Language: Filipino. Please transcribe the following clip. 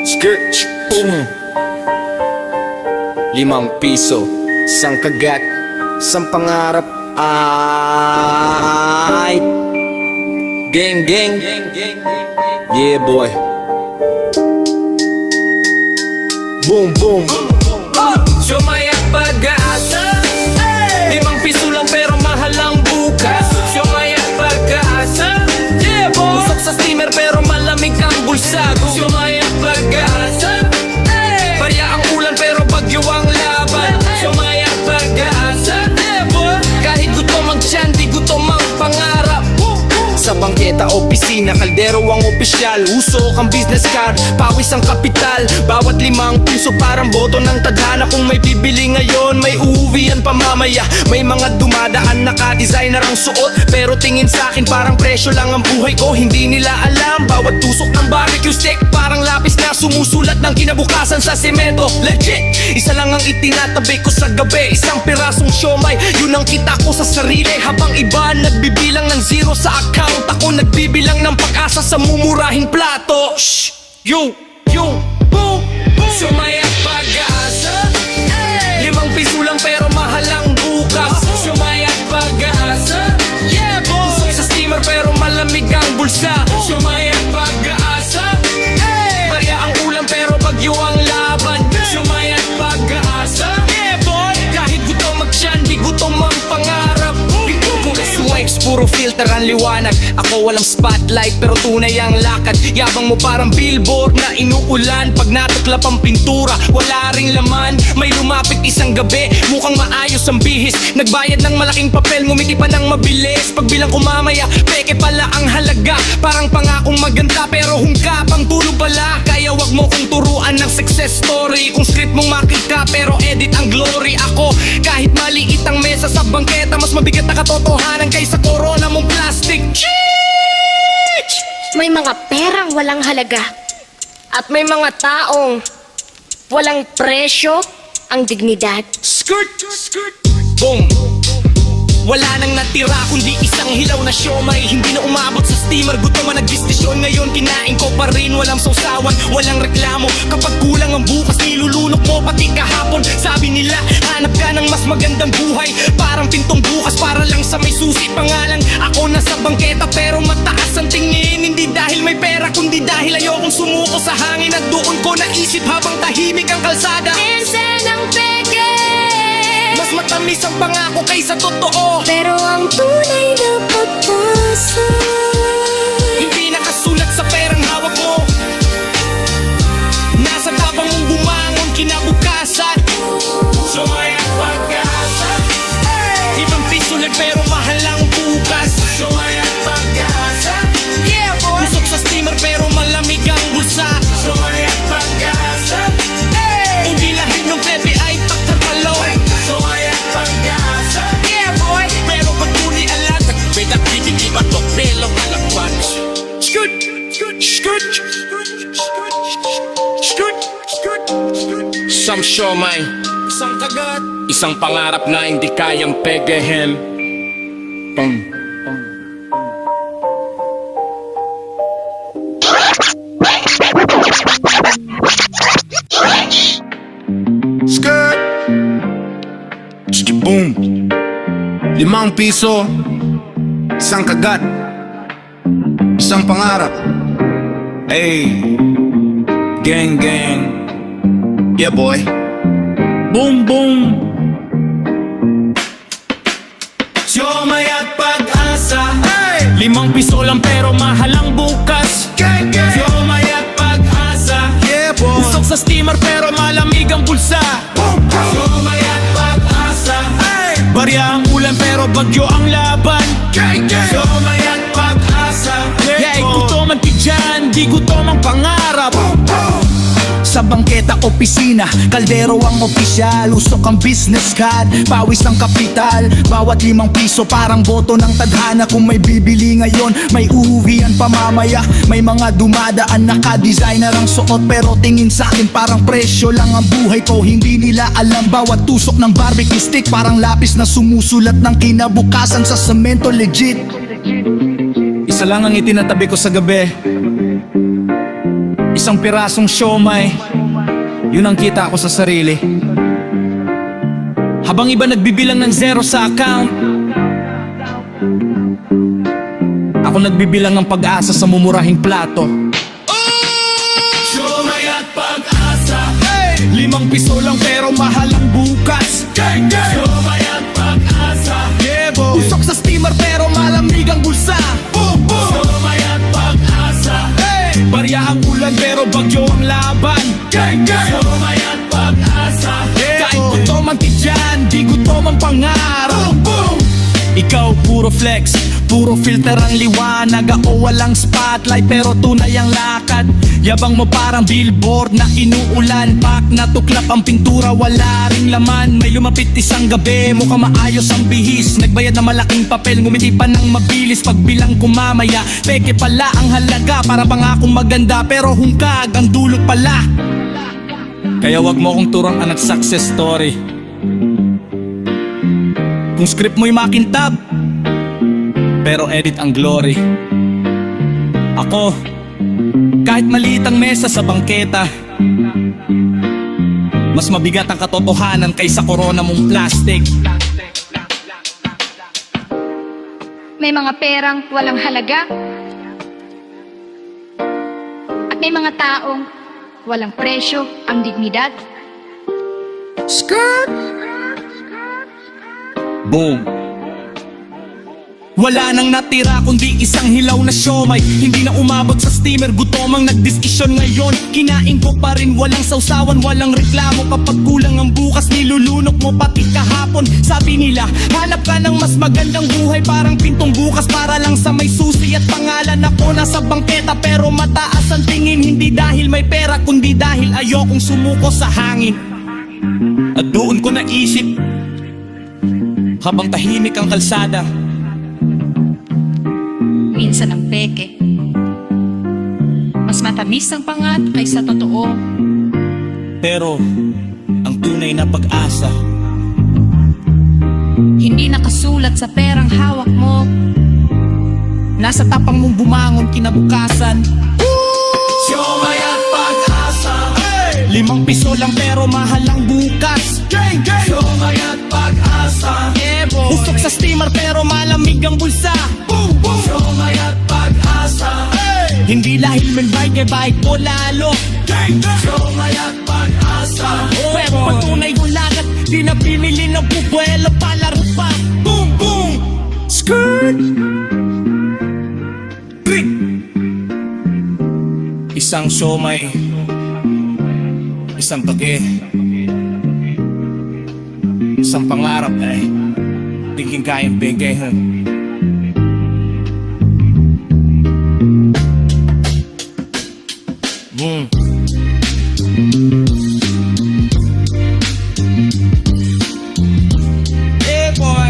Skirt, boom. 5 piso, isang kagat, isang pangarap. Ay, gang, gang. Yeah, boy. Boom, boom. Siomay at pag-asa, 5 piso lang pero mahal ang bukas. Siomay at pag-asa, yeah boy. Usok sa steamer pero malamig ang bulsa. Siomay at pag-asa, barya ang ulan pero bagyo ang laban. Siomay at pag-asa, yeah boy. Kahit gutom ang tiyan, di gutom ang pangarap. Sa bangketa, opisina, kaldero ang opisyal. Usok ang business card, pawis ang kapital. Bawat 5 piso parang boto ng tadhana. Kung may bibili ngayon, may uuwian pa mamaya. May mga dumadaan, naka-designer ang suot, pero tingin sa akin parang presyo lang ang buhay ko. Hindi nila alam, bawat tusok ng barbecue stick parang lapis na sumusulat ng kinabukasan sa semento. Legit, isa lang ang itinatabi ko sa gabi. Isang pirasong siomay, yun ang kita ko sa sarili. Habang iba nagbibilang ng zero sa account, ako nagbibilang ng pag-asa sa mumurahing plato. Shh, yo, boom, boom. Siomay at pag-asa, 5 piso lang pero mahal ang bukas. Siomay at pag-asa, yeah boy. Usok sa steamer pero malamig ang bulsa. Siomay at pag-asa, barya ang ulan pero bagyo ang laban. Siomay at pag-asa, yeah boy. Kahit gutom ang tiyan, di gutom ang pangarap. Swipes, puro filter ang liwanag. Ako walang spotlight pero tunay ang lakad. Yabang mo parang billboard na inuulan. Pag natuklap ang pintura, wala ring laman. May lumapit isang gabi, mukhang maayos ang bihis. Nagbayad ng malaking papel, ngumiti pa ng mabilis. Pagbilang ko mamaya, peke pala ang halaga. Parang pangakong maganda pero hungka pang tulog pala. Kaya wag mo kong turuan ng success story. Kung script mong makita pero edit ang glory. Ako, kahit maliit ang mesa sa bangketa, mas mabigat na katotohanan kaysa corona mong plastic. May mga perang walang halaga at may mga taong walang presyo ang dignidad. Skirt, boom. Wala nang natira kundi isang hilaw na siomay. Hindi na umabot sa steamer, gutom ang nagdesisyon. Ngayon kinain ko pa rin, walang sausawan, walang reklamo. Kapag kulang ang bukas, nilulunok mo pati kahapon. Sabi nila, hanap ka ng mas magandang buhay. Parang pintong bukas para lang sa may susi pangalan. Ako nasa bangketa pero mataas ang tingin. Hindi dahil may pera kundi dahil ayokong sumuko sa hangin. At doon ko naisip habang tahimik ang kalsada, Minsan ang peke, mas matamis ang pangako kaysa totoo. pero ang tunay na pag-asa Hindi nakasulat sa perang hawak mo. Nasa tabang mong bumangon kinabukasan. Siomay at pag-asa, 5 piso lang pero mahal ang bukas. siomay at pag-asa, Yeah boy. Usok sa steamer pero malamig ang bulsa. siomay at pag-asa, Hindi lahat ng bebe ay pagkakaloy. siomay at pag-asa. Yeah boy. Pero pag tuni alat, nagbeda kikiki batok belong alakwan. Skut, skut, skut, skut, skut. Isang siomay, isang kagat, isang pangarap na hindi kayang pegehin. Pang. Skirt, boom. 5 piso, isang kagat, isang pangarap. Hey, gang, gang. Yeah, boy. Boom, boom. Siomay at pag-asa, 5 piso lang pero mahal ang bukas. Gang, gang. Siomay at pag-asa, Yeah, boy. usok sa steamer pero malamig ang bulsa. Siomay at pag-asa, barya ang ulan pero bagyo ang laban. Gang, gang. Siomay at pag-asa, yeah, gutom ang tidyan, di gutom ang pangarap. Sa bangketa, opisina, kaldero ang opisyal. Usok ang business card, pawis ang kapital. Bawat 5 piso parang boto ng tadhana. Kung may bibili ngayon, may uuwian pa mamaya. May mga dumadaan, naka-designer ang suot, pero tingin sa akin parang presyo lang ang buhay ko. Hindi nila alam, bawat tusok ng barbecue stick parang lapis na sumusulat ng kinabukasan sa semento. Legit, isa lang ang itinatabi ko sa gabi. Isang pirasong siomay, yun ang kita ko sa sarili. Habang iba nagbibilang ng zero sa account, ako nagbibilang ng pag-asa sa mumurahing plato. Siomay at pag-asa, 5 piso lang pero mahal ang bukas. siomay at pag-asa, Usok sa steamer pero malamig ang bulsa. siomay at pag-asa, Barya ang ulan pero bagyo ang laban. siomay at pag-asa, Kahit gutom ang tidyan, di gutom ang pangarap. Ikaw puro flex, puro filter ang liwanag. Ako walang spotlight pero tunay ang lakad. Yabang mo parang billboard na inuulan. Pak na tuklap ang pintura, wala ring laman. May lumapit isang gabi, mukhang maayos ang bihis. Nagbayad na malaking papel, ngumiti pa ng mabilis. Pagbilang kumamaya, peke pala ang halaga. Para bang akong maganda pero hungkag ang dulot pala. Kaya wag mo akong turang anak success story. Kung script mo'y makintab, pero edit ang glory. Ako, kahit maliit ang mesa sa bangketa, mas mabigat ang katotohanan kaysa korona mong plastic. May mga perang walang halaga at may mga taong walang presyo ang dignidad. Boom. Wala nang natira kundi isang hilaw na siomay. Hindi na umabot sa steamer, gutom ang nagdesisyon ngayon. Kinain ko pa rin, walang sausawan, walang reklamo. Kapag kulang ang bukas, nilulunok mo pati kahapon. Sabi nila, hanap ka ng mas magandang buhay. Parang pintong bukas para lang sa may susi at pangalan. Ako nasa bangketa pero mataas ang tingin. Hindi dahil may pera kundi dahil ayokong sumuko sa hangin. At doon ko naisip, habang tahimik ang kalsada, Minsan ang peke mas matamis ang pangat kaysa totoo. pero ang tunay na pag-asa, Hindi nakasulat sa perang hawak mo. nasa tapang mong bumangon kinabukasan. siomay at pag-asa, 5 piso lang pero mahal ang bukas. siomay at pag-asa, Usok sa steamer pero malamig ang bulsa. siomay at pag-asa, Hindi dahil may bike, bike ko lalo. siomay at pag-asa, Pero patunay ko lagat, di na pinili ng bubuelo palaro pa. Boom, boom, skirt. Trick. Isang siomay, isang toge, isang pangarap ay tingin kayang bigayhan. Boom. Yeah, boy.